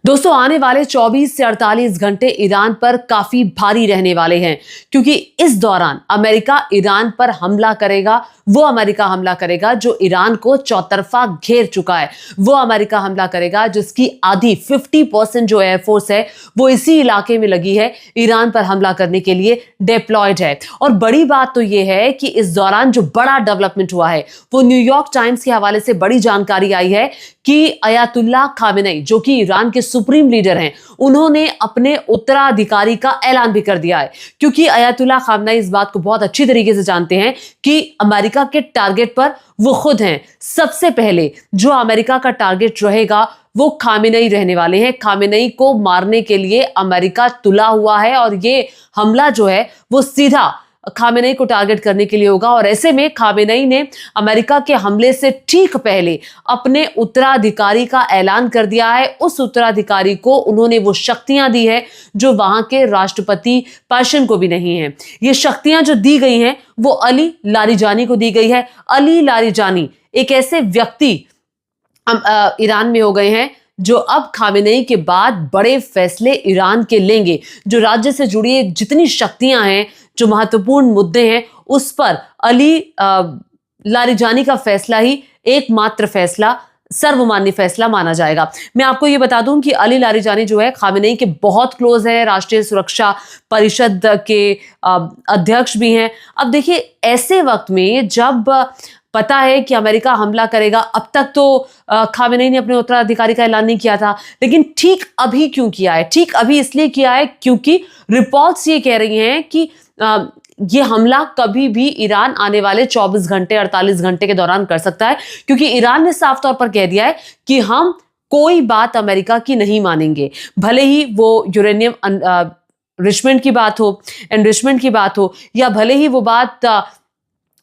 दोस्तों, आने वाले 24 से 48 घंटे ईरान पर काफी भारी रहने वाले हैं, क्योंकि इस दौरान अमेरिका ईरान पर हमला करेगा। वो अमेरिका हमला करेगा जो ईरान को चौतरफा घेर चुका है। वो अमेरिका हमला करेगा जिसकी आधी 50% जो एयरफोर्स है वो इसी इलाके में लगी है, ईरान पर हमला करने के लिए डिप्लॉयड है। और बड़ी बात तो यह है कि इस दौरान जो बड़ा डेवलपमेंट हुआ है वो न्यूयॉर्क टाइम्स के हवाले से बड़ी जानकारी आई है कि अयातुल्लाह खामेनेई, जो कि ईरान के सुप्रीम लीडर हैं, उन्होंने अपने उत्तराधिकारी का ऐलान भी कर दिया है। क्योंकि अयातुल्लाह खामेनेई इस बात को बहुत अच्छी तरीके से जानते हैं कि अमेरिका के टारगेट पर वो खुद हैं। सबसे पहले जो अमेरिका का टारगेट रहेगा वो खामेनेई रहने वाले हैं। खामेनेई को मारने के लिए अमेरिका तुला हुआ है और ये हमला जो है वो सीधा खामेनेई को टारगेट करने के लिए होगा। और ऐसे में खामेनेई ने अमेरिका के हमले से ठीक पहले अपने उत्तराधिकारी का ऐलान कर दिया है। उस उत्तराधिकारी को उन्होंने वो शक्तियां दी है जो वहां के राष्ट्रपति पाशन को भी नहीं है। ये शक्तियां जो दी गई हैं वो अली लारिजानी को दी गई है। अली लारिजानी एक ऐसे व्यक्ति ईरान में हो गए हैं जो अब खामेनेई के बाद बड़े फैसले ईरान के लेंगे। जो राज्य से जुड़ी जितनी शक्तियां हैं, जो महत्वपूर्ण मुद्दे हैं, उस पर अली लारिजानी का फैसला ही एकमात्र फैसला, सर्वमान्य फैसला माना जाएगा। मैं आपको ये बता दूं कि अली लारिजानी जो है खामेनेई के बहुत क्लोज है, राष्ट्रीय सुरक्षा परिषद के अध्यक्ष भी हैं। अब देखिए, ऐसे वक्त में जब पता है कि अमेरिका हमला करेगा, अब तक तो खामेनेई ने अपने उत्तराधिकारी का ऐलान नहीं किया था, लेकिन ठीक अभी क्यों किया है? ठीक अभी इसलिए किया है क्योंकि रिपोर्ट्स ये कह रही हैं कि ये हमला कभी भी ईरान आने वाले 24 घंटे 48 घंटे के दौरान कर सकता है। क्योंकि ईरान ने साफ तौर पर कह दिया है कि हम कोई बात अमेरिका की नहीं मानेंगे, भले ही वो यूरेनियम एनरिचमेंट की बात हो, या भले ही वो बात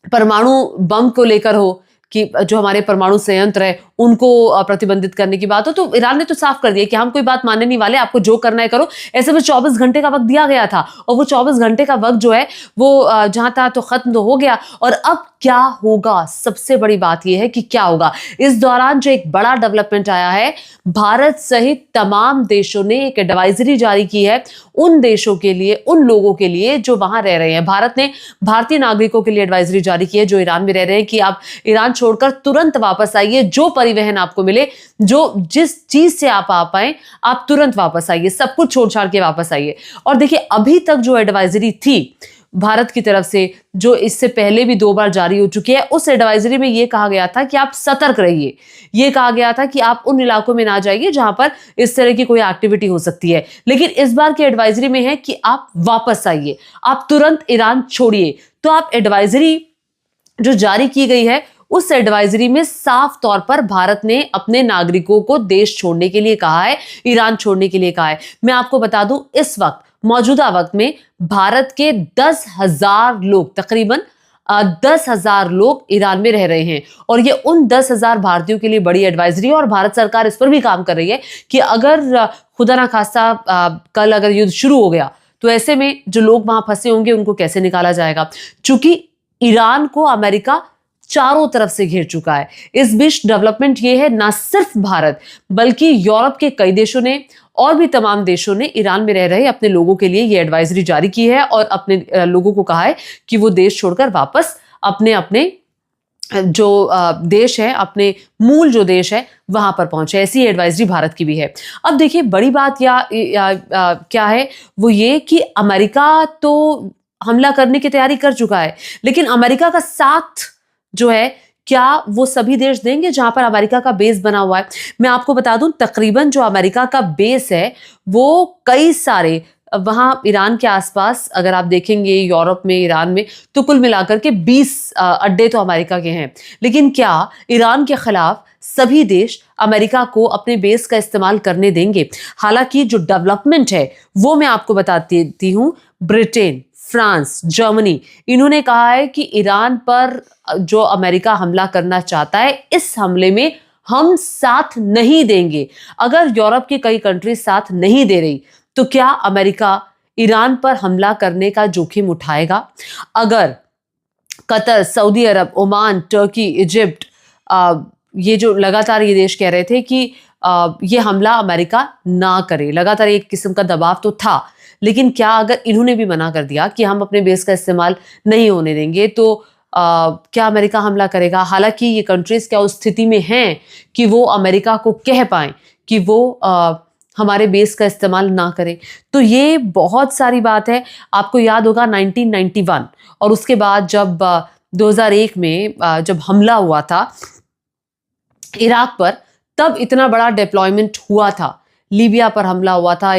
परमाणु बम को लेकर हो कि जो हमारे परमाणु संयंत्र है उनको प्रतिबंधित करने की बात हो। तो ईरान ने तो साफ कर दिया कि हम कोई बात मानने नहीं वाले, आपको जो करना है करो। ऐसे में 24 घंटे का वक्त दिया गया था और वो 24 घंटे का वक्त जो है वो जहां था तो खत्म तो हो गया। और अब क्या होगा, सबसे बड़ी बात यह है कि क्या होगा। इस दौरान जो एक बड़ा डेवलपमेंट आया है, भारत सहित तमाम देशों ने एक एडवाइजरी जारी की है उन देशों के लिए, उन लोगों के लिए जो वहां रह रहे हैं। भारत ने भारतीय नागरिकों के लिए एडवाइजरी जारी की है जो ईरान में रह रहे हैं कि आप ईरान छोड़कर तुरंत वापस आइए। जो परिवहन आपको मिले, जो जिस चीज से आप आ पाए, आप तुरंत वापस आइए, सब कुछ छोड़ छाड़ के वापस आइए। और देखिए, अभी तक जो एडवाइजरी थी भारत की तरफ से, जो इससे पहले भी 2 बार जारी हो चुकी है, उस एडवाइजरी में यह कहा गया था कि आप सतर्क रहिए। यह कहा गया था कि आप उन इलाकों में ना जाइए जहां पर इस तरह की कोई एक्टिविटी हो सकती है। लेकिन इस बार की एडवाइजरी में है कि आप वापस आइए, आप तुरंत ईरान छोड़िए। तो आप एडवाइजरी जो जारी की गई है, उस एडवाइजरी में साफ तौर पर भारत ने अपने नागरिकों को देश छोड़ने के लिए कहा है, ईरान छोड़ने के लिए कहा है। मैं आपको बता दूं, इस वक्त मौजूदा वक्त में भारत के 10,000 लोग, तकरीबन 10,000 लोग ईरान में रह रहे हैं। और ये उन 10,000 भारतीयों के लिए बड़ी एडवाइजरी है। और भारत सरकार इस पर भी काम कर रही है कि अगर खुदा ना खास्ता कल अगर युद्ध शुरू हो गया तो ऐसे में जो लोग वहां फंसे होंगे उनको कैसे निकाला जाएगा। चूंकि ईरान को अमेरिका चारों तरफ से घेर चुका है। इस बीच डेवलपमेंट ये है, ना सिर्फ भारत बल्कि यूरोप के कई देशों ने और भी तमाम देशों ने ईरान में रह रहे अपने लोगों के लिए ये एडवाइजरी जारी की है और अपने लोगों को कहा है कि वो देश छोड़कर वापस अपने अपने जो देश है, अपने मूल जो देश है वहां पर पहुंचे। ऐसी एडवाइजरी भारत की भी है। अब देखिए, बड़ी बात क्या है, वो ये कि अमेरिका तो हमला करने की तैयारी कर चुका है, लेकिन अमेरिका का साथ जो है, क्या वो सभी देश देंगे जहां पर अमेरिका का बेस बना हुआ है? मैं आपको बता दूं, तकरीबन जो अमेरिका का बेस है वो कई सारे वहां ईरान के आसपास, अगर आप देखेंगे यूरोप में, ईरान में, तो कुल मिलाकर के 20 अड्डे तो अमेरिका के हैं। लेकिन क्या ईरान के खिलाफ सभी देश अमेरिका को अपने बेस का इस्तेमाल करने देंगे? हालांकि जो डेवलपमेंट है वो मैं आपको बताती हूं, ब्रिटेन, फ्रांस, जर्मनी, इन्होंने कहा है कि ईरान पर जो अमेरिका हमला करना चाहता है, इस हमले में हम साथ नहीं देंगे। अगर यूरोप की कई कंट्री साथ नहीं दे रही तो क्या अमेरिका ईरान पर हमला करने का जोखिम उठाएगा? अगर कतर, सऊदी अरब, ओमान, टर्की, इजिप्ट, ये जो लगातार ये देश कह रहे थे कि ये हमला अमेरिका ना करे। लगातार एक किस्म का दबाव तो था, लेकिन क्या अगर इन्होंने भी मना कर दिया कि हम अपने बेस का इस्तेमाल नहीं होने देंगे, तो क्या अमेरिका हमला करेगा? हालांकि ये कंट्रीज क्या उस स्थिति में हैं कि वो अमेरिका को कह पाएं कि वो हमारे बेस का इस्तेमाल ना करें। तो ये बहुत सारी बात है। आपको याद होगा 1991 और उसके बाद जब 2001 में जब हमला हुआ था इराक पर, तब इतना बड़ा डिप्लॉयमेंट हुआ था। लीबिया पर हमला हुआ था।